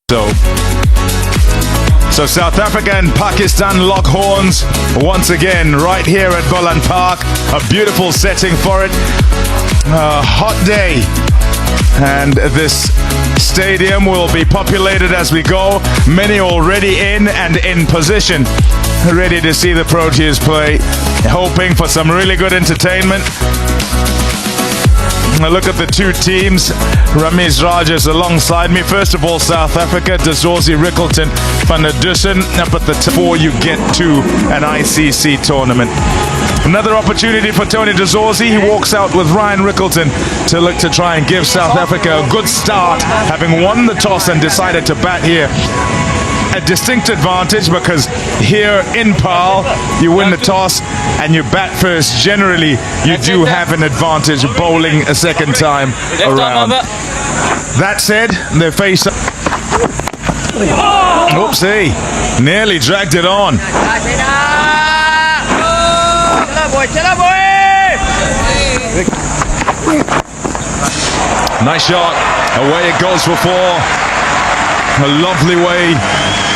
So South Africa and Pakistan lock horns once again right here at Boland Park. A beautiful setting for it. A hot day. And this stadium will be populated as we go. Many already in and in position, ready to see the Proteas play, hoping for some really good entertainment. Look at the two teams. Ramiz Rajas alongside me. First of all, South Africa, Dazorzi, Rickleton, Van der Dussen up at the top before you get to an ICC tournament. Another opportunity for Tony Dazorzi. He walks out with Ryan Rickleton to look to try and give South Africa a good start, having won the toss and decided to bat here. A distinct advantage because here in PAL you win the toss and you bat first. Generally you do have an advantage bowling a second time around. That said, they face oopsie, nearly dragged it on. Nice shot, away it goes for four. A lovely way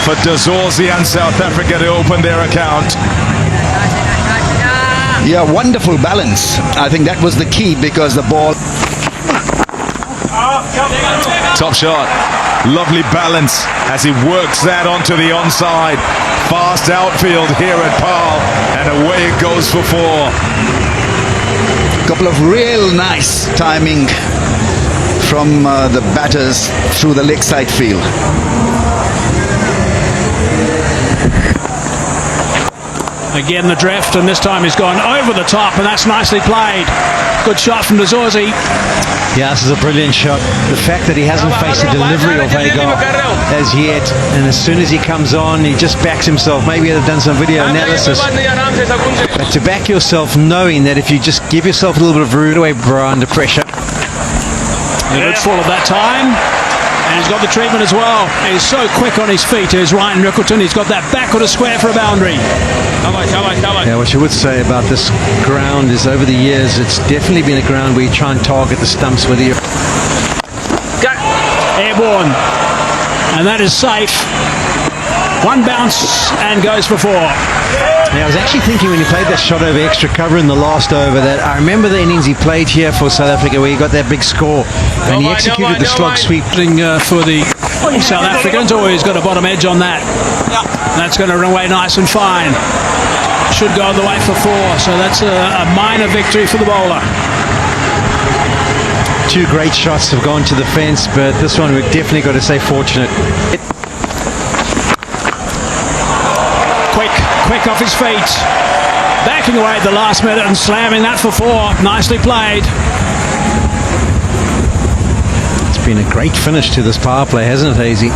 for Dazorzi and South Africa to open their account. Yeah, wonderful balance. I think that was the key because the ball... Top shot. Lovely balance as he works that onto the onside. Fast outfield here at PAL, and away it goes for four. Couple of real nice timing from the batters through the leg side field. Again the drift, and this time he's gone over the top, and that's nicely played. Good shot from Dazorzi. Yeah, this is a brilliant shot. The fact that he hasn't faced a delivery of Hagar as yet, and as soon as he comes on, he just backs himself. Maybe he'd have done some video analysis. But to back yourself knowing that if you just give yourself a little bit of root away under pressure. Good full of that time. And he's got the treatment as well. He's so quick on his feet. Here's Ryan Rickleton. He's got that backward square for a boundary. Yeah, what you would say about this ground is over the years, it's definitely been a ground where you try and target the stumps with you. Airborne. And that is safe. One bounce and goes for four. Yeah, I was actually thinking when he played that shot over extra cover in the last over that I remember the innings he played here for South Africa where he got that big score and he executed the slog sweep. For the South Africans, he's got a bottom edge on that. That's going to run away nice and fine. Should go the way for four, so that's a minor victory for the bowler. Two great shots have gone to the fence, but this one we've definitely got to say fortunate. Quick off his feet, backing away at the last minute and slamming that for four. Nicely played. It's been a great finish to this power play, hasn't it, Hazy?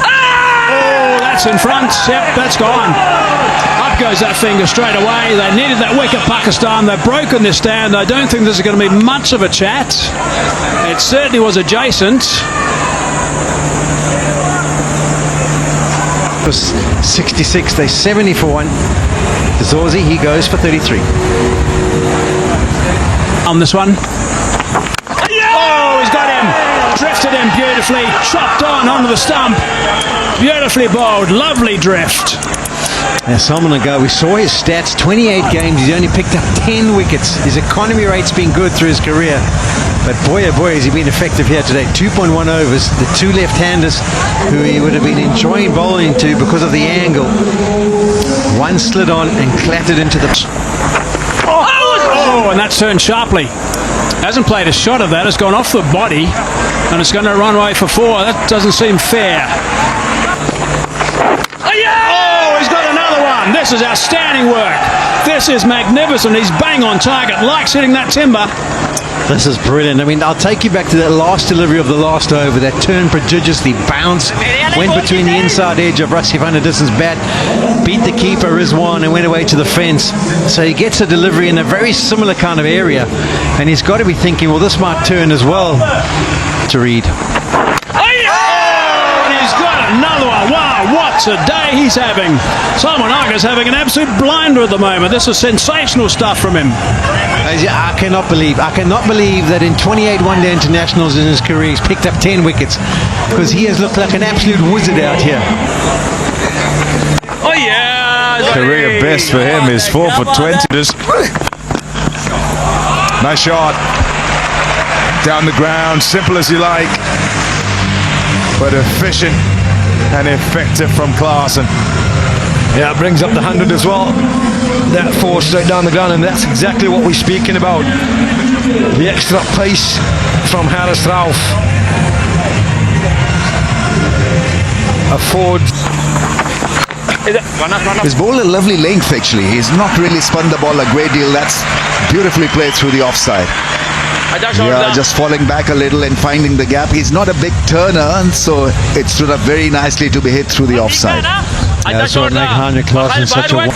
Oh, that's in front. Yep, that's gone. Up goes that finger straight away. They needed that wicket, Pakistan. They've broken this stand. I don't think there's going to be much of a chat. It certainly was adjacent. 66, they 70 for one. Dazorzi, he goes for 33. On this one. Oh, he's got him. Drifted him beautifully. Chopped onto the stump. Beautifully bowled. Lovely drift. Now, Salman Agar, we saw his stats, 28 games, he's only picked up 10 wickets. His economy rate's been good through his career. But boy, oh boy, has he been effective here today. 2.1 overs. The two left-handers who he would have been enjoying bowling to because of the angle. One slid on and clattered into the... Oh, and that's turned sharply. Hasn't played a shot of that. It's gone off the body, and it's going to run away for four. That doesn't seem fair. Oh, he's got another one. This is outstanding work. This is magnificent. He's bang on target. Likes hitting that timber. This is brilliant. I mean, I'll take you back to that last delivery of the last over, that turned prodigiously, bounced, went between the inside edge of Rassie van der Dussen's bat, beat the keeper Rizwan and went away to the fence. So he gets a delivery in a very similar kind of area, and he's got to be thinking, well, this might turn as well to read. Oh, and he's got another one. Wow, what a day he's having. Simon Agar's having an absolute blinder at the moment. This is sensational stuff from him. I cannot believe that in 28 one-day internationals in his career he's picked up 10 wickets, because he has looked like an absolute wizard out here. Oh, yeah. Career best for him is 4 for 20. Nice shot. Down the ground, simple as you like, but efficient and effective from Klaasen. Yeah, it brings up the 100 as well. That 4 straight down the ground, and that's exactly what we're speaking about. The extra pace from Harris Ralph affords. He's bowled a lovely length actually. He's not really spun the ball a great deal. That's beautifully played through the offside. Yeah, just falling back a little and finding the gap. He's not a big turner, and so it stood up very nicely to be hit through the offside. That's what makes Heinrich Klaasen such a...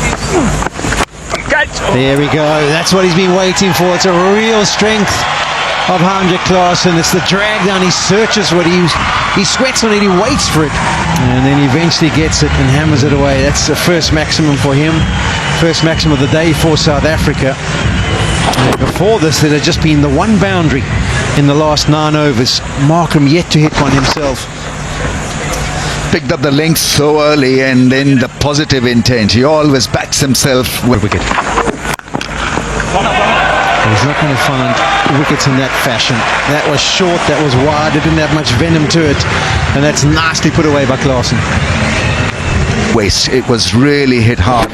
There we go. That's what he's been waiting for. It's a real strength of Heinrich Klaasen. It's the drag down. He searches what he sweats on it. He waits for it, and then eventually gets it and hammers it away. That's the first maximum for him. First maximum of the day for South Africa. Before this, there had just been the one boundary in the last 9 overs. Markham yet to hit one himself. Picked up the length so early, and then the positive intent. He always backs himself with wicket. He's not going to find wickets in that fashion. That was short, that was wide, it didn't have much venom to it, and that's nicely put away by Klaasen. Waste. It was really hit hard.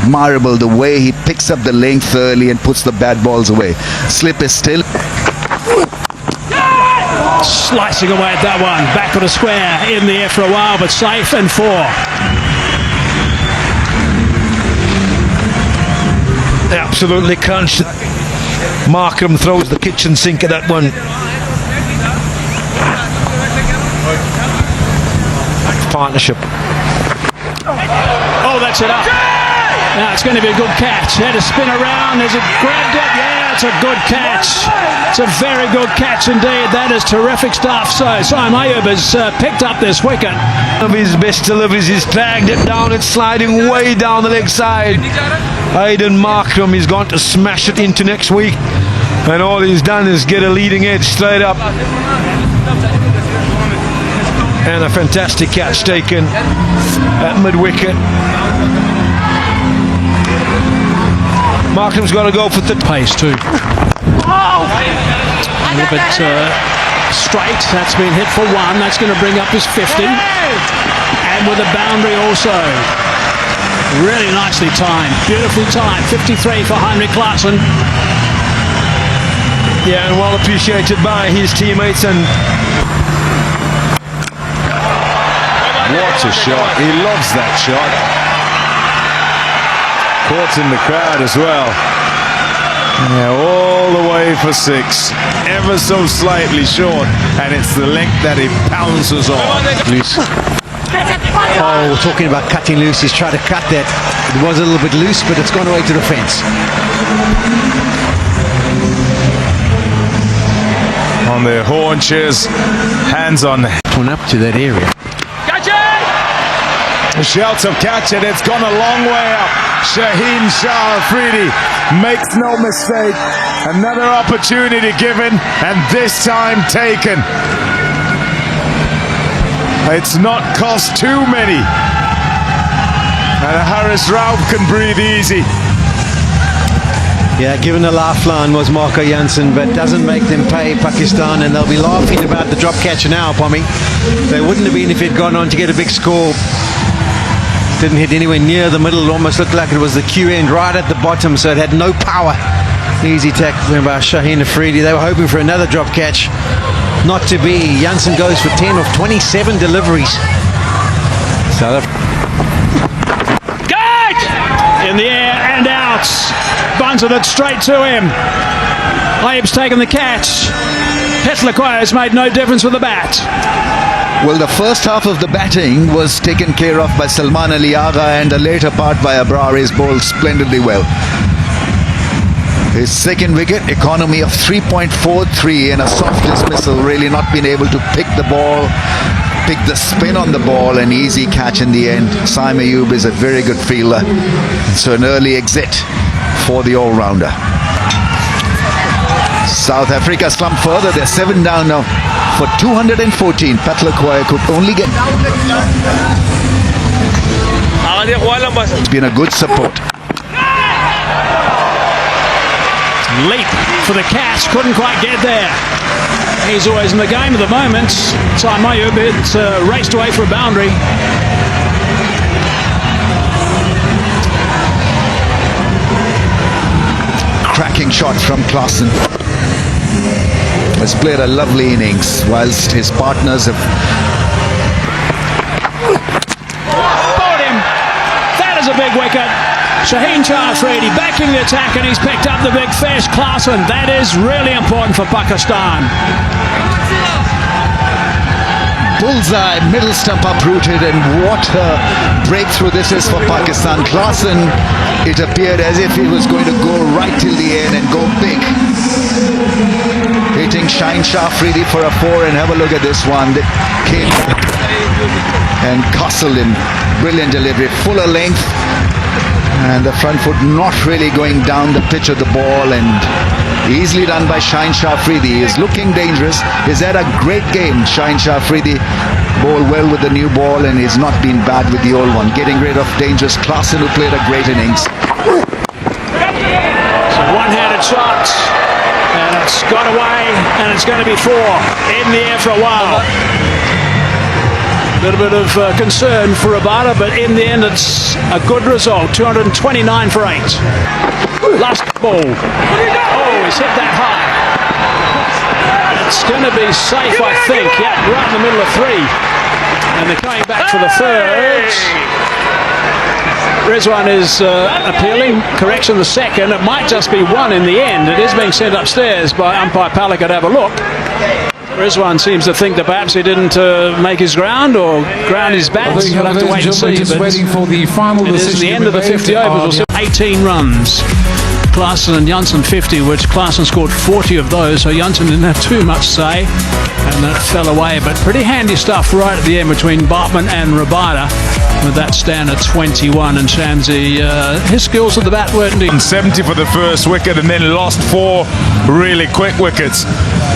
Admirable the way he picks up the length early and puts the bad balls away. Slip is still. Slicing away at that one. Back on a square, in the air for a while, but safe, and 4. Absolutely crunched. Markham throws the kitchen sink at that one. Partnership. Oh, that's it up. Now it's going to be a good catch. Had to spin around. Has it grabbed it? Yeah, it's a good catch. It's a very good catch indeed. That is terrific stuff. So Simon Ayub has picked up this wicket. One of his best deliveries. He's dragged it down. It's sliding way down the leg side. Aidan Markham is going to smash it into next week, and all he's done is get a leading edge straight up. And a fantastic catch taken at mid-wicket. Markham's got to go for the Pace too. A little bit straight. That's been hit for 1. That's going to bring up his 50. And with a boundary also. Really nicely timed. Beautifully timed. 53 for Heinrich Klaasen. Yeah, and well appreciated by his teammates. And What a shot. He loves that shot. Caught in the crowd as well. Yeah, all the way for 6. Ever so slightly short, and it's the length that he pounces on. Loose. Oh, talking about cutting loose, he's tried to cut that. It was a little bit loose, but it's gone away to the fence. On their haunches, hands on. Went up to that area. The shouts of catch it. It's gone a long way up. Shaheen Shah Afridi makes no mistake. Another opportunity given, and this time taken. It's not cost too many. And Harris Ralph can breathe easy. Yeah, given the lifeline was Marco Jansen, but doesn't make them pay Pakistan, and they'll be laughing about the drop catch now, Pommy. They wouldn't have been if he'd gone on to get a big score. Didn't hit anywhere near the middle. It almost looked like it was the Q end right at the bottom, so it had no power. Easy tackle by Shaheen Afridi. They were hoping for another drop catch. Not to be. Jansen goes for 10 of 27 deliveries. South Africa. In the air and out. Bunted it straight to him. Ayub's taken the catch. Hetlakoi has made no difference with the bat. Well, the first half of the batting was taken care of by Salman Ali Agha, and the later part by Abrar is bowled splendidly well. His second wicket, economy of 3.43 and a soft dismissal, really not been able to pick the ball, pick the spin on the ball, an easy catch in the end. Simon Ayub is a very good fielder, so an early exit for the all-rounder. South Africa slump further. They're 7 down now for 214. Patlakoya could only get... It's been a good support. Leap for the Cats, couldn't quite get there. He's always in the game at the moment. Mayub raced away for a boundary. Cracking shot from Klaassen. Has played a lovely innings whilst his partners have... Bought him. That is a big wicket. Shaheen Shafridi backing the attack, and he's picked up the big fish. Klaassen, that is really important for Pakistan. Bullseye, middle stump uprooted, and what a breakthrough this is for Pakistan. Klaassen, it appeared as if he was going to go right till the end and go big. Hitting Shaheen Shafridi for a 4, and have a look at this one. That came back and Castle in brilliant delivery, fuller length, and the front foot not really going down the pitch of the ball, and easily done by Shaheen Shafridi. He is looking dangerous. He's had a great game. Shaheen Shafridi bowled well with the new ball, and he's not been bad with the old one. Getting rid of dangerous Klaassen, who played a great innings. It's a one-handed shot, and it's got away, and it's going to be 4 in the air for a while. A little bit of concern for Rabada, but in the end it's a good result. 229 for 8. Last ball. Oh, he's hit that high. It's going to be safe, I think. Yeah, right in the middle of 3. And they're coming back for the third. Rizwan is appealing. Correction, the second. It might just be 1 in the end. It is being sent upstairs by umpire pAK to have a look. Rizwan seems to think that perhaps he didn't make his ground or ground his bats. We'll have to wait and see. But waiting for the final it is the end of the 50 overs. 18 runs. Klaassen and Janssen 50, which Klaassen scored 40 of those, so Janssen didn't have too much say, and that fell away. But pretty handy stuff right at the end between Bartman and Rabada, with that stand at 21. And Shamsi, his skills at the bat weren't indeed. 70 for the first wicket, and then lost 4 really quick wickets.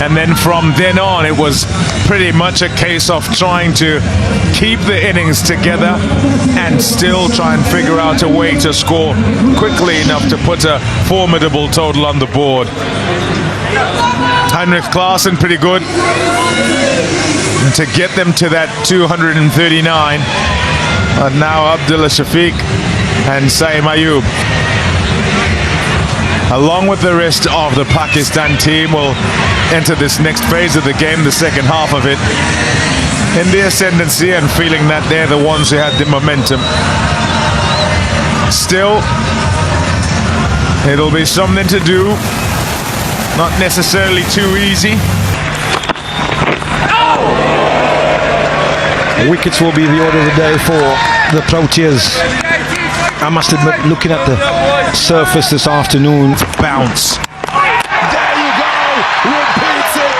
And then from then on, it was pretty much a case of trying to keep the innings together and still try and figure out a way to score quickly enough to put a formidable total on the board. Heinrich Klaassen, pretty good. And to get them to that 239. And now Abdullah Shafiq and Saeem Ayub, along with the rest of the Pakistan team, will enter this next phase of the game, the second half of it, in the ascendancy and feeling that they're the ones who had the momentum. Still, it'll be something to do, not necessarily too easy. Wickets will be the order of the day for the Proteas. I must admit, looking at the surface this afternoon, Bounce. There you go. Repeats it.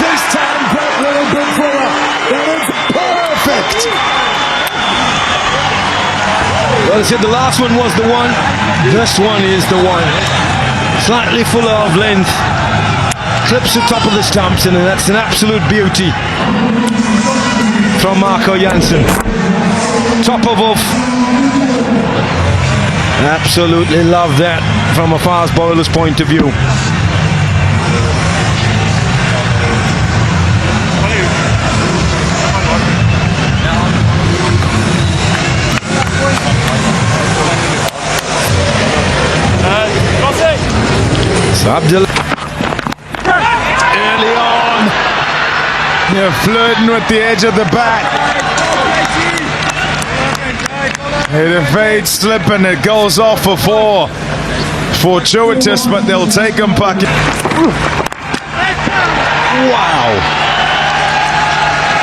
This time, great little bit fuller. That is perfect. well, I said the last one was the one. This one is the one. Slightly fuller of length. Clips the top of the stumps, and that's an absolute beauty from Marco Jansen. Top of off. Absolutely love that from a fast bowler's point of view. So Abdullah Early on, you're flirting with the edge of the bat. It evades slip and it goes off for 4. Fortuitous, but they'll take him back. Wow.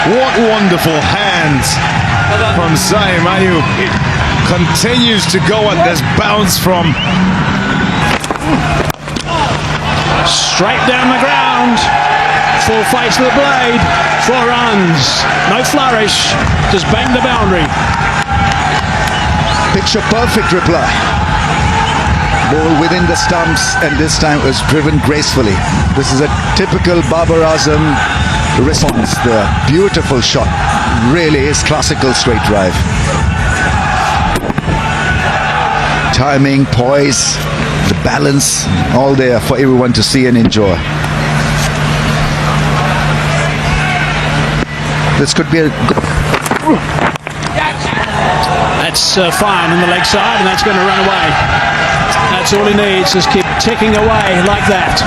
What wonderful hands from Saeem Ayub. Continues to go at this bounce from... Straight down the ground. Full face of the blade. 4 runs. No flourish. Just bang the boundary. Picture perfect reply. Ball within the stumps, and this time it was driven gracefully. This is a typical Babar Azam response. The beautiful shot really is classical straight drive. Timing, poise, the balance, all there for everyone to see and enjoy. This could be a good... That's fine on the leg side, and that's going to run away. That's all he needs, just keep ticking away like that.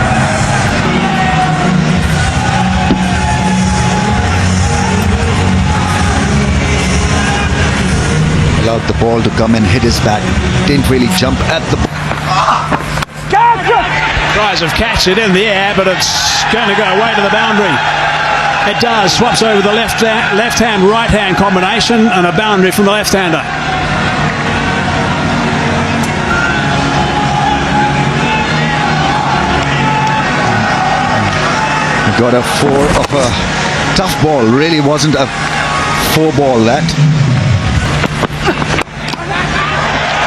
Allowed the ball to come and hit his back. Didn't really jump at the... Tries have catch it in the air, but it's going to go away to the boundary. It does. Swaps over the left-hand, right-hand combination, and a boundary from the left-hander. Got a 4 of a tough ball. Really wasn't a 4 ball, that.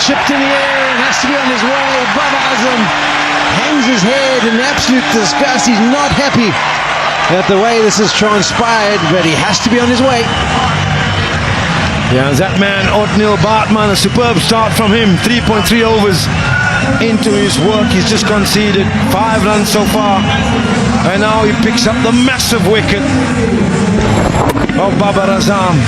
Chipped in the air and has to be on his way. Babar Azam hangs his head in absolute disgust. He's not happy at the way this has transpired, but he has to be on his way. Yeah, that man, Otniel Bartman, a superb start from him. 3.3 overs into his work. He's just conceded 5 runs so far. And now he picks up the massive wicket of Babar Azam.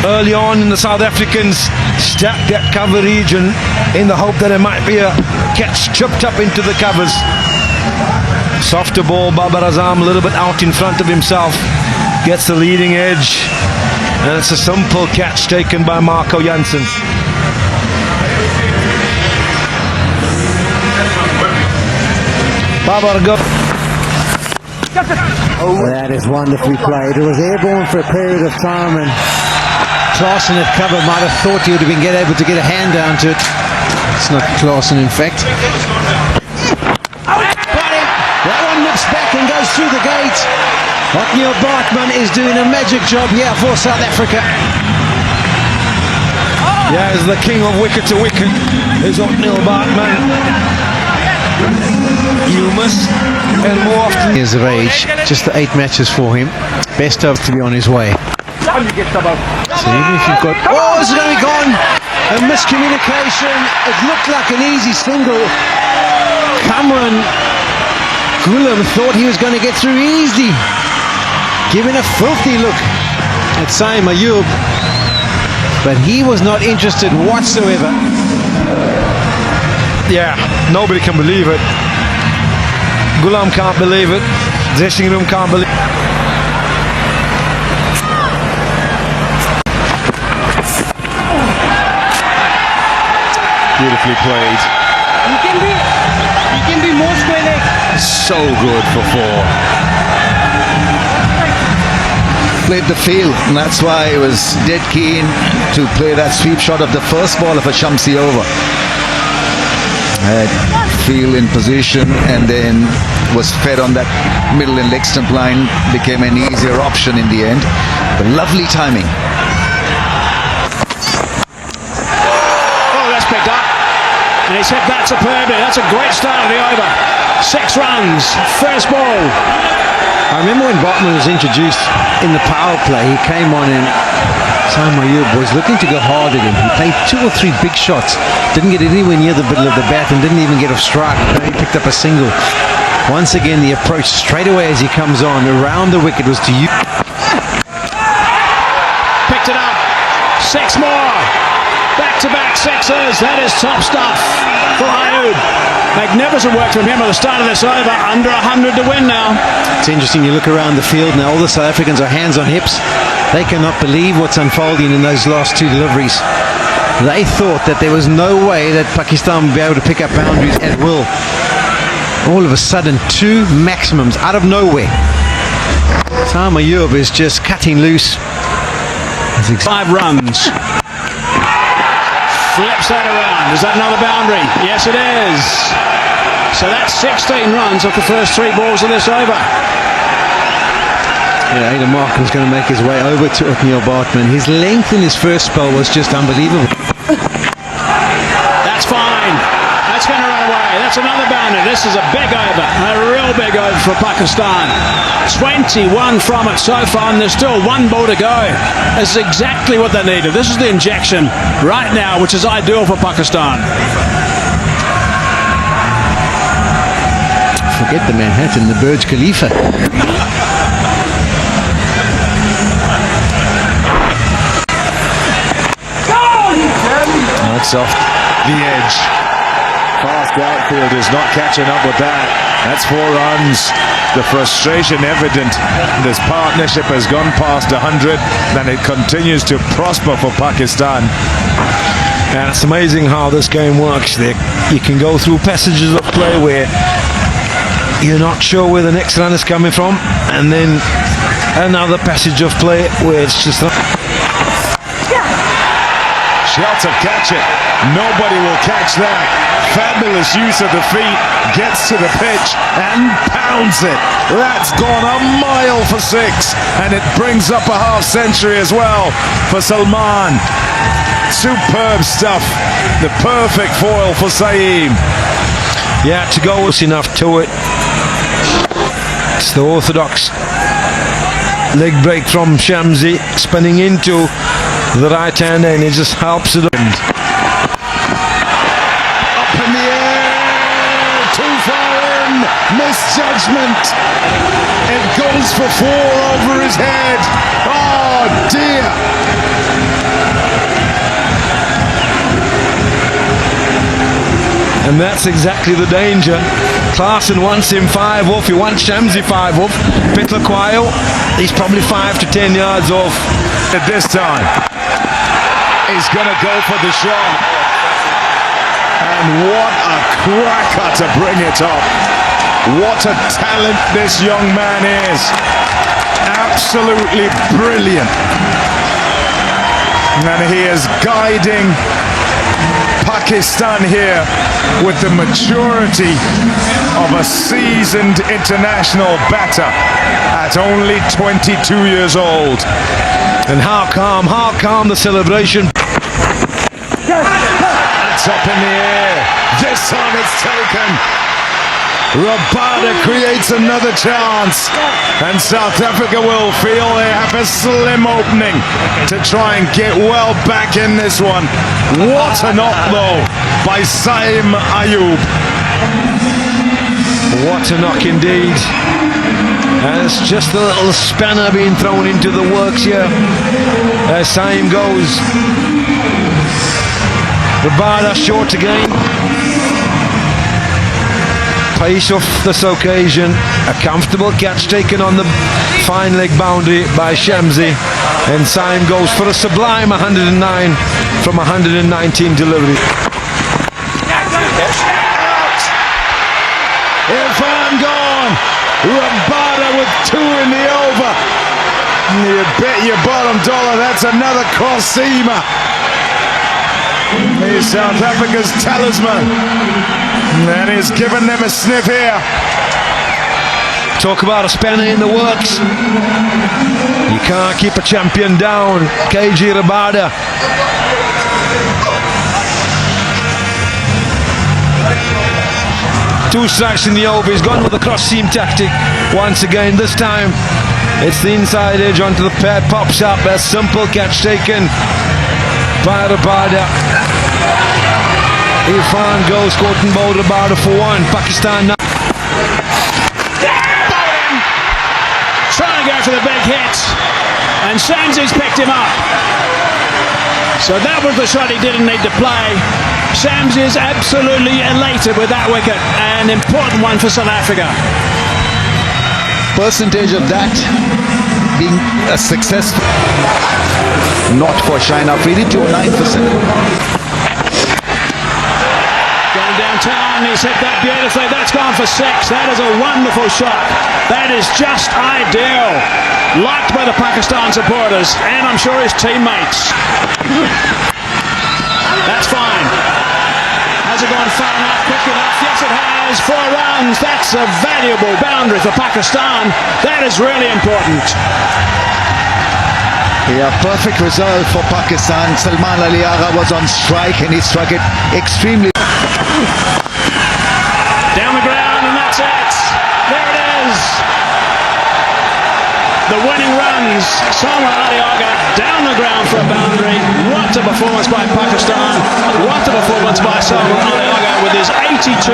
Early on in the South Africans stacked that cover region in the hope that there might be a catch chipped up into the covers. Softer ball, Babar Azam a little bit out in front of himself. Gets the leading edge. And it's a simple catch taken by Marco Jansen. Babar go. That is wonderfully played. It was airborne for a period of time, and Klaasen at cover might have thought he would have been able to get a hand down to it. It's not Klaasen, in fact. That one nips back and goes through the gate. Otniel Bartman is doing a magic job here for South Africa. Yeah, he's the king of wicket to wicket. Is Otniel Bartman. Hummus and more often. Years of age, just the 8 matches for him. Best of to be on his way. So even if you've got... Oh, it's going to be gone! A miscommunication. It looked like an easy single. Cameron Gulam thought he was going to get through easily. Giving a filthy look at Saim Ayub. But he was not interested whatsoever. Yeah, nobody can believe it. Gulam can't believe it. Dressing room can't believe it. Beautifully played. You can be more square leg. So good for 4. Played the field, and that's why he was dead keen to play that sweep shot of the first ball of a Shamsi over. Had field in position and then was fed on that middle and leg stump line, became an easier option in the end. But lovely timing. Oh, that's picked up. And he's hit that superbly. That's a great start of the over. 6 runs, first ball. I remember when Bartman was introduced in the power play, he came on and Saim Ayub was looking to go hard at him. He played 2 or 3 big shots, didn't get anywhere near the middle of the bat and didn't even get off strike. He picked up a single. Once again, the approach straight away as he comes on around the wicket was to you. Picked it up. 6 more. Back-to-back sixes. That is top stuff for Ayub. Magnificent work from him at the start of this over. Under 100 to win now. It's interesting, you look around the field now, all the South Africans are hands on hips. They cannot believe what's unfolding in those last 2 deliveries. They thought that there was no way that Pakistan would be able to pick up boundaries at will. All of a sudden, 2 maximums out of nowhere. Saim Ayub is just cutting loose. 5 runs. Flips that around. Is that another boundary? Yes, it is. So that's 16 runs off the first 3 balls of this over. Yeah, Aidan Markham's going to make his way over to Otniel Bartman. His length in his first spell was just unbelievable. That's telling you, this is a big over, a real big over for Pakistan. 21 from it so far, and there's still one ball to go. This is exactly what they needed. This is the injection right now, which is ideal for Pakistan. Forget the Manhattan, the Burj Khalifa. That's off the edge. Fast outfield is not catching up with that. That's 4 runs. The frustration evident. This partnership has gone past 100, and it continues to prosper for Pakistan. And it's amazing how this game works. You can go through passages of play where you're not sure where the next run is coming from, and then another passage of play where it's just Shelter, catch it. Nobody will catch that. Fabulous use of the feet. Gets to the pitch and pounds it. That's gone a mile for 6. And it brings up a half century as well for Salman. Superb stuff. The perfect foil for Saeem. Yeah, to go was enough to it. It's the orthodox leg break from Shamsi, spinning into the right hand, and it just helps it. Up in the air, too far in, misjudgment. It goes for 4 over his head. Oh dear. And that's exactly the danger. Klaasen wants him 5 off, he wants Shamsi 5 off. Pitlaquayo, he's probably 5 to 10 yards off. At this time, he's going to go for the shot. And what a cracker to bring it up. What a talent this young man is. Absolutely brilliant. And he is guiding Pakistan here with the maturity of a seasoned international batter at only 22 years old. And how calm the celebration. It's up in the air. This time it's taken. Rabada creates another chance, and South Africa will feel they have a slim opening to try and get well back in this one. What a knock though by Saeem Ayub. What a knock indeed. And it's just a little spanner being thrown into the works here as Saeem goes. Rabada short again. Pace off this occasion. A comfortable catch taken on the fine leg boundary by Shamsi. And Saeem goes for a sublime 109 from 119 delivery. Irfan gone. Rabada with 2 in the over. You bet your bottom dollar that's another cross seamer. He's South Africa's talisman, and he's given them a sniff here. Talk about a spanner in the works. You can't keep a champion down. KG Rabada. Two strikes in the over. He's gone with the cross seam tactic once again. This time it's the inside edge onto the pad. Pops up. A simple catch taken by Rabada. Irfan goes, caught and bowled Rabada for 1. Pakistan now. Trying to go for the big hit, and Shamsi's picked him up. So that was the shot he didn't need to play. Shamsi is absolutely elated with that wicket, an important one for South Africa. Percentage of that being a success, not for Shine Afridi, to 9%. Going downtown, he's hit that beautifully. That's gone for 6. That is a wonderful shot. That is just ideal. Liked by the Pakistan supporters, and I'm sure his teammates. That's fine. Has it gone far enough, quick enough? Yes, it has. 4 runs. That's a valuable boundary for Pakistan. That is really important. Yeah, perfect result for Pakistan. Salman Ali Agha was on strike and he struck it extremely. Down the ground. winning runs. Salman Aliaga down the ground for a boundary. What a performance by Pakistan. What a performance by Salman Aliaga with his 82.